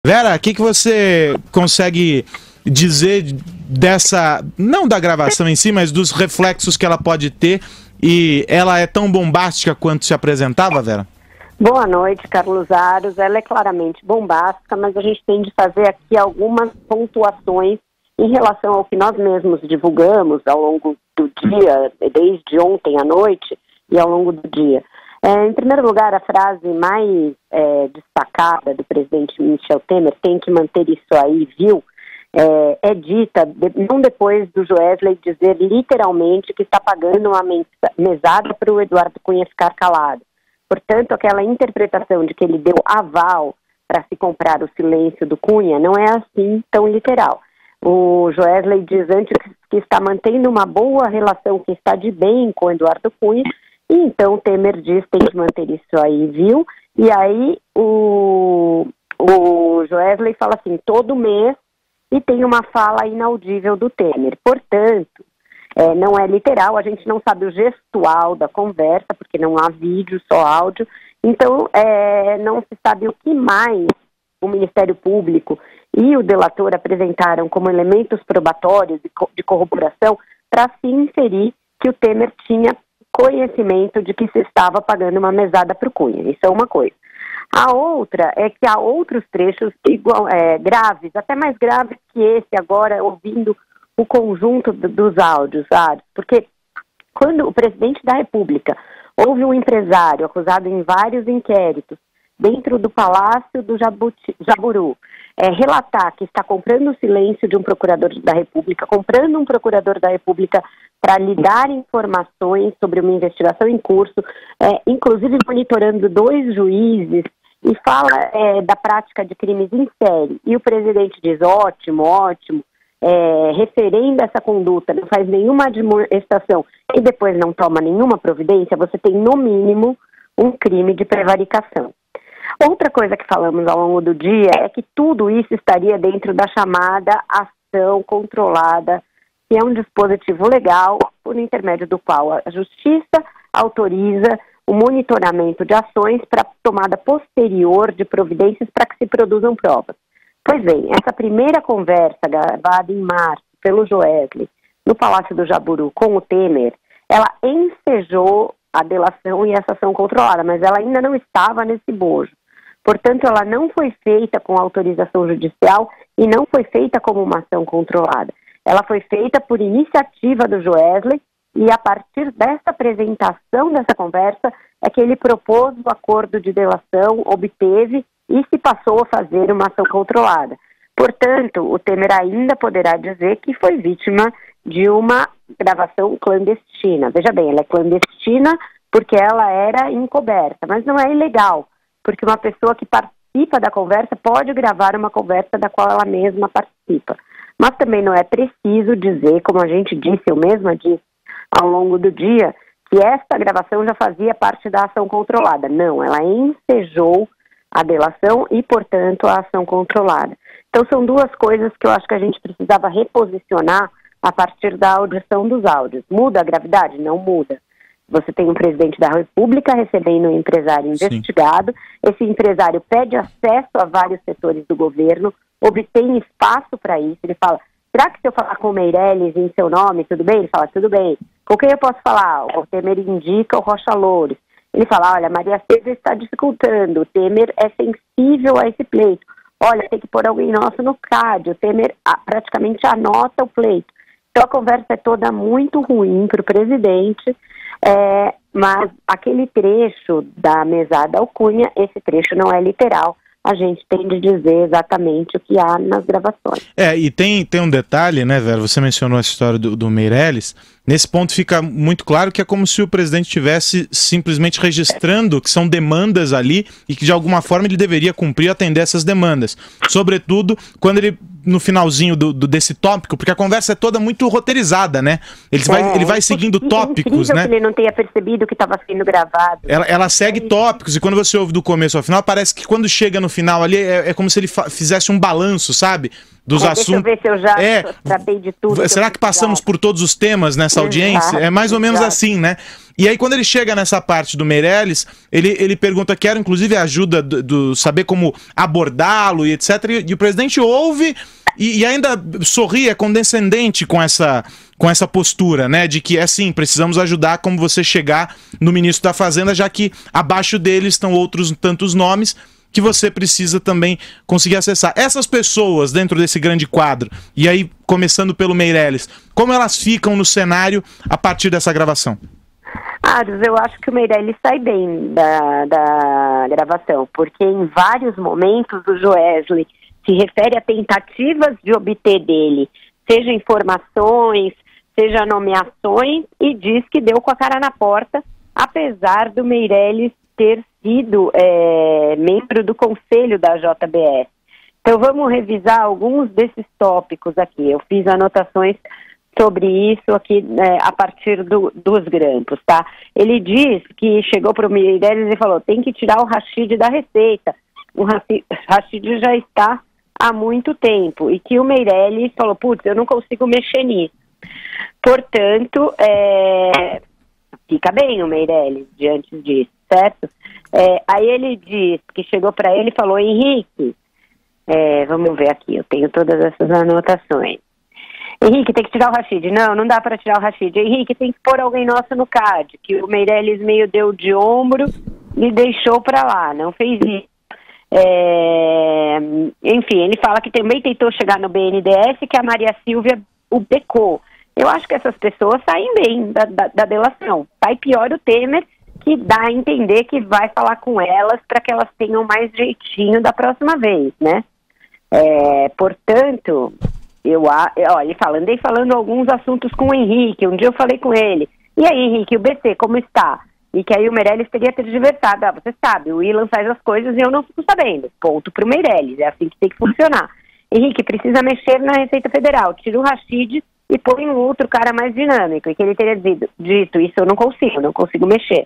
Vera, o que você consegue dizer dessa, não da gravação em si, mas dos reflexos que ela pode ter, e ela é tão bombástica quanto se apresentava, Vera? Boa noite, Carlos Aros. Ela é claramente bombástica, mas a gente tem de fazer aqui algumas pontuações em relação ao que nós mesmos divulgamos ao longo do dia, desde ontem à noite e ao longo do dia. Em primeiro lugar, a frase mais destacada do presidente Michel Temer, tem que manter isso aí, viu? É dita, não depois do Joesley dizer literalmente que está pagando uma mesada para o Eduardo Cunha ficar calado. Portanto, aquela interpretação de que ele deu aval para se comprar o silêncio do Cunha não é assim tão literal. O Joesley diz antes que está mantendo uma boa relação, que está de bem com o Eduardo Cunha, e então Temer diz tem que manter isso aí, viu? E aí o Joesley fala assim, todo mês, e tem uma fala inaudível do Temer. Portanto, não é literal, a gente não sabe o gestual da conversa, porque não há vídeo, só áudio. Então, não se sabe o que mais o Ministério Público e o delator apresentaram como elementos probatórios de corroboração para se inferir que o Temer tinha conhecimento de que se estava pagando uma mesada para o Cunha. Isso é uma coisa. A outra é que há outros trechos graves, até mais graves que esse agora, ouvindo o conjunto dos áudios, sabe? Porque quando o presidente da República houve um empresário acusado em vários inquéritos dentro do Palácio do Jaburu, relatar que está comprando o silêncio de um procurador da República, comprando um procurador da República para lhe dar informações sobre uma investigação em curso, inclusive monitorando 2 juízes, e fala da prática de crimes em série. E o presidente diz, ótimo, ótimo, referendo essa conduta, não faz nenhuma admoestação e depois não toma nenhuma providência, você tem, no mínimo, um crime de prevaricação. Outra coisa que falamos ao longo do dia é que tudo isso estaria dentro da chamada ação controlada, que é um dispositivo legal por intermédio do qual a Justiça autoriza o monitoramento de ações para tomada posterior de providências para que se produzam provas. Pois bem, essa primeira conversa gravada em março pelo Joesley no Palácio do Jaburu com o Temer, ela ensejou a delação e essa ação controlada, mas ela ainda não estava nesse bojo. Portanto, ela não foi feita com autorização judicial e não foi feita como uma ação controlada. Ela foi feita por iniciativa do Joesley e a partir dessa apresentação dessa conversa é que ele propôs o acordo de delação, obteve e se passou a fazer uma ação controlada. Portanto, o Temer ainda poderá dizer que foi vítima de uma gravação clandestina. Veja bem, ela é clandestina porque ela era encoberta, mas não é ilegal, porque uma pessoa que participa da conversa pode gravar uma conversa da qual ela mesma participa. Mas também não é preciso dizer, como a gente disse, eu mesma disse ao longo do dia, que esta gravação já fazia parte da ação controlada. Não, ela ensejou a delação e, portanto, a ação controlada. Então, são duas coisas que eu acho que a gente precisava reposicionar a partir da audição dos áudios. Muda a gravidade? Não muda. Você tem um presidente da República recebendo um empresário investigado, Sim. Esse empresário pede acesso a vários setores do governo, obtém espaço para isso, ele fala, será que se eu falar com o Meirelles em seu nome, tudo bem? Ele fala, tudo bem. Com quem eu posso falar? O Temer indica o Rocha Loures. Ele fala, olha, Maria César está dificultando, o Temer é sensível a esse pleito. Olha, tem que pôr alguém nosso no CAD, o Temer praticamente anota o pleito. Então a conversa é toda muito ruim para o presidente, mas aquele trecho da mesada ao Cunha, esse trecho não é literal. A gente tem de dizer exatamente o que há nas gravações. E tem um detalhe, né, Vera? Você mencionou a história do Meirelles. Nesse ponto fica muito claro que é como se o presidente estivesse simplesmente registrando que são demandas ali e que de alguma forma ele deveria cumprir e atender essas demandas. Sobretudo quando ele, no finalzinho desse tópico, porque a conversa é toda muito roteirizada, né? Ele vai seguindo tópicos, né? Que ele não tenha percebido que estava sendo gravado. Ela segue tópicos e quando você ouve do começo ao final, parece que quando chega no final ali é como se ele fizesse um balanço, sabe? dos assuntos. Deixa eu ver se eu já tratei de tudo. Será que passamos por todos os temas nessa audiência? É mais ou menos assim, né? E aí, quando ele chega nessa parte do Meirelles, ele pergunta, quero inclusive a ajuda do saber como abordá-lo e etc. E o presidente ouve e ainda sorri, é condescendente com essa postura, né? De que é assim, precisamos ajudar como você chegar no ministro da Fazenda, já que abaixo dele estão outros tantos nomes que você precisa também conseguir acessar. Essas pessoas dentro desse grande quadro, e aí começando pelo Meirelles, como elas ficam no cenário a partir dessa gravação? Aros, eu acho que o Meirelles sai bem da gravação, porque em vários momentos o Joesley se refere a tentativas de obter dele, seja informações, seja nomeações, e diz que deu com a cara na porta, apesar do Meirelles ter sido membro do conselho da JBS. Então vamos revisar alguns desses tópicos aqui. Eu fiz anotações sobre isso aqui a partir dos grampos, tá? Ele diz que chegou para o Meirelles e falou, tem que tirar o Rachid da Receita. O Rachid já está há muito tempo, e que o Meirelles falou, putz, eu não consigo mexer nisso. Portanto, fica bem o Meirelles diante disso, certo? Aí ele diz que chegou para ele e falou, Henrique, vamos ver aqui, eu tenho todas essas anotações. Henrique, tem que tirar o Rachid. Não dá para tirar o Rachid. Henrique, tem que pôr alguém nosso no CAD, que o Meirelles meio deu de ombro e deixou para lá, não fez isso. Enfim, ele fala que também tentou chegar no BNDES, que a Maria Silvia o becou. Eu acho que essas pessoas saem bem da delação. Sai pior o Temer, que dá a entender que vai falar com elas para que elas tenham mais jeitinho da próxima vez, né? Portanto, ele fala, andei falando alguns assuntos com o Henrique, um dia eu falei com ele, e aí Henrique, o BC, como está? E que aí o Meirelles teria tergiversado, você sabe, o Ilan faz as coisas e eu não fico sabendo, ponto pro Meirelles, é assim que tem que funcionar. Henrique, precisa mexer na Receita Federal, tira o Rachid e põe um outro cara mais dinâmico, e que ele teria dito, isso eu não consigo mexer.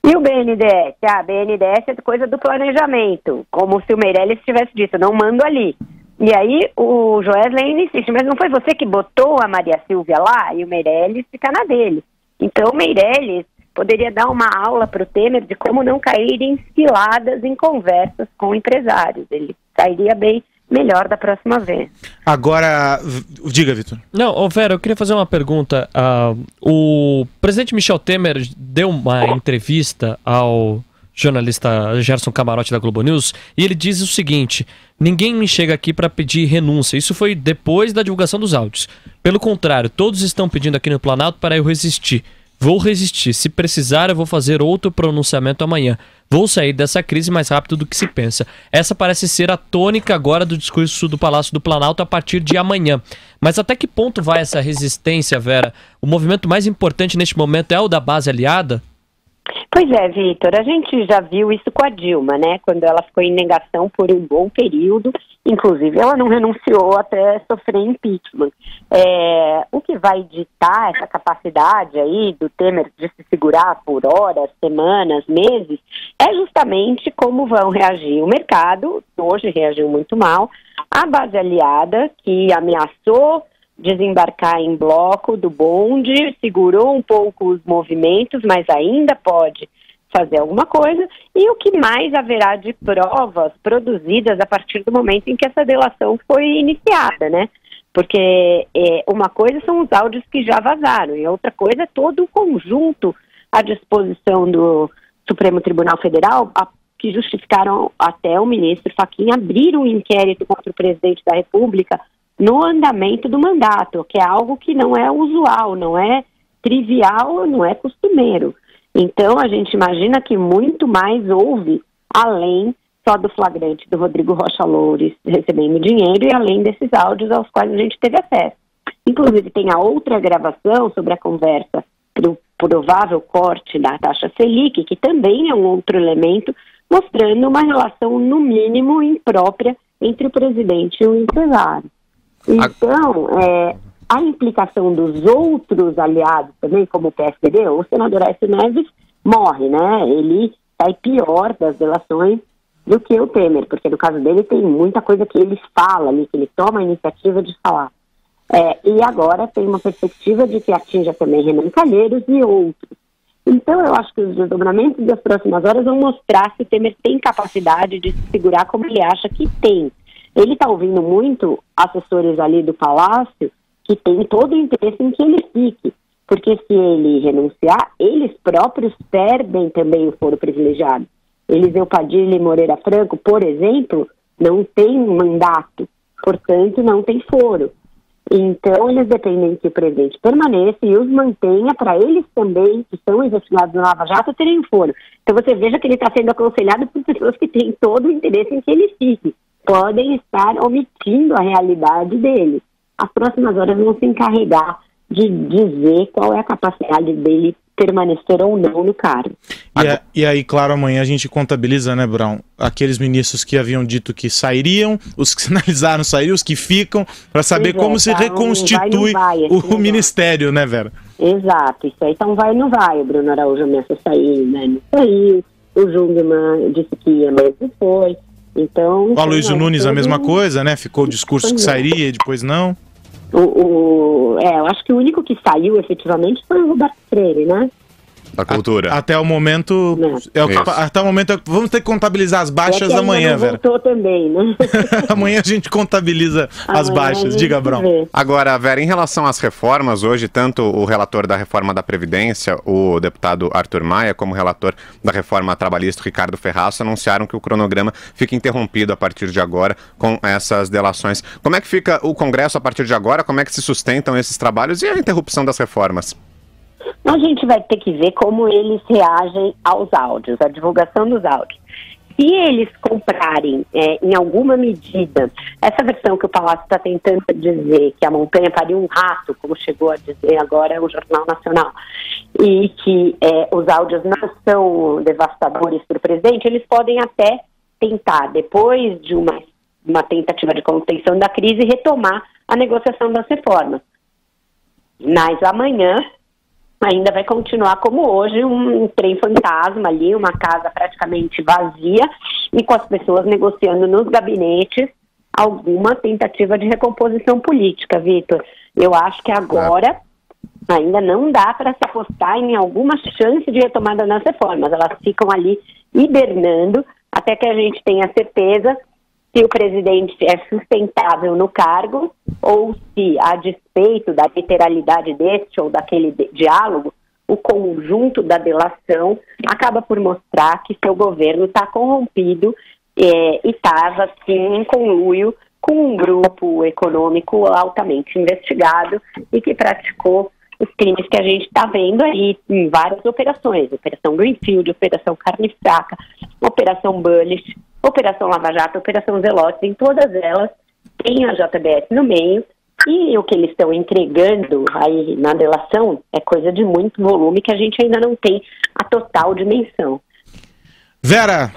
E o BNDES? BNDES é coisa do planejamento, como se o Meirelles tivesse dito, não mando ali. E aí o Joesley insiste, mas não foi você que botou a Maria Silvia lá? E o Meirelles fica na dele. Então o Meirelles poderia dar uma aula para o Temer de como não cair em ciladas em conversas com empresários. Ele sairia bem melhor da próxima vez. Agora, diga, Vitor. Não, Vera, eu queria fazer uma pergunta. O presidente Michel Temer deu uma entrevista ao jornalista Gerson Camarote da Globo News e ele diz o seguinte: ninguém me chega aqui para pedir renúncia. Isso foi depois da divulgação dos áudios. Pelo contrário, todos estão pedindo aqui no Planalto para eu resistir. Vou resistir. Se precisar, eu vou fazer outro pronunciamento amanhã. Vou sair dessa crise mais rápido do que se pensa. Essa parece ser a tônica agora do discurso do Palácio do Planalto a partir de amanhã. Mas até que ponto vai essa resistência, Vera? O movimento mais importante neste momento é o da base aliada? Pois é, Vitor, a gente já viu isso com a Dilma, né? Quando ela ficou em negação por um bom período, inclusive ela não renunciou até sofrer impeachment. O que vai ditar essa capacidade aí do Temer de se segurar por horas, semanas, meses, é justamente como vão reagir o mercado, hoje reagiu muito mal, a base aliada que ameaçou desembarcar em bloco do bonde, segurou um pouco os movimentos, mas ainda pode fazer alguma coisa, e o que mais haverá de provas produzidas a partir do momento em que essa delação foi iniciada, né? Porque uma coisa são os áudios que já vazaram, e outra coisa é todo o conjunto à disposição do Supremo Tribunal Federal, que justificaram até o ministro Fachin abrir um inquérito contra o presidente da República no andamento do mandato, que é algo que não é usual, não é trivial, não é costumeiro. Então, a gente imagina que muito mais houve, além só do flagrante do Rodrigo Rocha Loures recebendo dinheiro e além desses áudios aos quais a gente teve acesso. Inclusive, tem a outra gravação sobre a conversa do provável corte da taxa Selic, que também é um outro elemento, mostrando uma relação, no mínimo, imprópria entre o presidente e o empresário. Então, a implicação dos outros aliados também, como o PSDB, o senador Aécio Neves morre, né? Ele sai pior das delações do que o Temer, porque no caso dele tem muita coisa que ele fala ali, que ele toma a iniciativa de falar. E agora tem uma perspectiva de que atinja também Renan Calheiros e outros. Então eu acho que os desdobramentos das próximas horas vão mostrar se o Temer tem capacidade de se segurar como ele acha que tem. Ele está ouvindo muito assessores ali do Palácio que têm todo o interesse em que ele fique, porque se ele renunciar, eles próprios perdem também o foro privilegiado. Eliseu Padilha e Moreira Franco, por exemplo, não têm mandato, portanto não tem foro. Então eles dependem que o presidente permaneça e os mantenha para eles também, que são investigados no Lava Jato, terem foro. Então você veja que ele está sendo aconselhado por pessoas que têm todo o interesse em que ele fique. Podem estar omitindo a realidade dele. As próximas horas vão se encarregar de dizer qual é a capacidade dele permanecer ou não no cargo. E aí, claro, amanhã a gente contabiliza, né, Brown? Aqueles ministros que haviam dito que sairiam, os que sinalizaram sairiam, os que ficam, para saber como se reconstitui o ministério, né, Vera? Exato, isso aí então vai e não vai. O Bruno Araújo ameaçou sair, né? Não saiu. O Jungmann disse que ia, mas não foi. Então, o Aloysio Nunes a mesma coisa, né? Ficou o discurso que sairia e depois não. Eu acho que o único que saiu efetivamente foi o Roberto Freire, né? Da cultura. Até o momento. Até o momento. Vamos ter que contabilizar as baixas amanhã, Vera. Voltou também, né? Amanhã a gente contabiliza as baixas. Diga, Brown. Agora, Vera, em relação às reformas, hoje, tanto o relator da reforma da Previdência, o deputado Arthur Maia, como o relator da reforma trabalhista, Ricardo Ferraz, anunciaram que o cronograma fica interrompido a partir de agora com essas delações. Como é que fica o Congresso a partir de agora? Como é que se sustentam esses trabalhos e a interrupção das reformas? A gente vai ter que ver como eles reagem aos áudios, à divulgação dos áudios. Se eles comprarem, em alguma medida, essa versão que o Palácio está tentando dizer, que a montanha pariu um rato, como chegou a dizer agora o Jornal Nacional, e que os áudios não são devastadores para o presidente, eles podem até tentar, depois de uma tentativa de contenção da crise, retomar a negociação das reformas. Mas amanhã ainda vai continuar como hoje, um trem fantasma ali, uma casa praticamente vazia e com as pessoas negociando nos gabinetes alguma tentativa de recomposição política, Vitor. Eu acho que agora ainda não dá para se apostar em alguma chance de retomada nas reformas. Elas ficam ali hibernando até que a gente tenha certeza se o presidente é sustentável no cargo ou se, a despeito da literalidade deste ou daquele diálogo, o conjunto da delação acaba por mostrar que seu governo está corrompido e estava, sim, em conluio com um grupo econômico altamente investigado e que praticou os crimes que a gente está vendo aí em várias operações. Operação Greenfield, Operação Carne Fraca, Operação Bullish, Operação Lava Jato, Operação Zelotes, em todas elas tem a JBS no meio, e o que eles estão entregando aí na delação é coisa de muito volume que a gente ainda não tem a total dimensão. Vera,